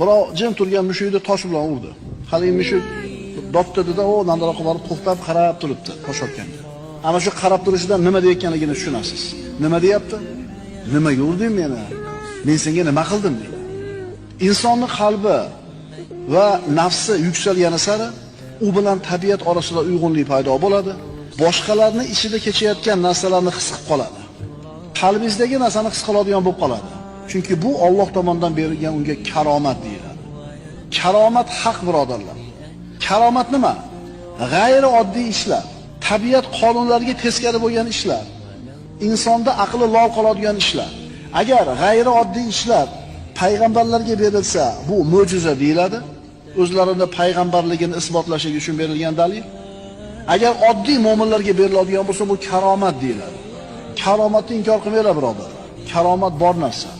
Biroq jim turgan mushukni tosh bilan urdi. Haligi mushuk dotdida o nariroqqa borib to'xtab qarab turibdi tosh otganga. Ana shu qarab turishidan nima deyotganligini tushunasiz. Nima deyapti? Nimaga urding meni? Men senga nima qildim deydi. Insonning qalbi va nafsi yuksalgani sari u bilan tabiat orasida uyg'unlik paydo bo'ladi. Boshqalarning ichida kechayotgan narsalarni his qilib qoladi. Qalbingizdagi narsani his qiladigan bo'lib qoladi. Chunki bu Alloh tomonidan berilgan unga karomat deyiladi. Karomat haq birodarlar. Karomat nima? G'ayri oddiy ishlar, tabiat qonunlariga teskari bo'lgan ishlar, insonda aqli lol qoladigan ishlar. Agar g'ayri oddiy ishlar payg'ambarlarga berilsa, bu mo'jiza deyiladi. O'zlarining payg'ambarligini isbotlashiga uchun berilgan dalil. Agar oddiy mu'minlarga beriladigan bo'lsa, bu karomat deyiladi. Karomatni inkor qilmanglar birodar. Karomat bor narsa.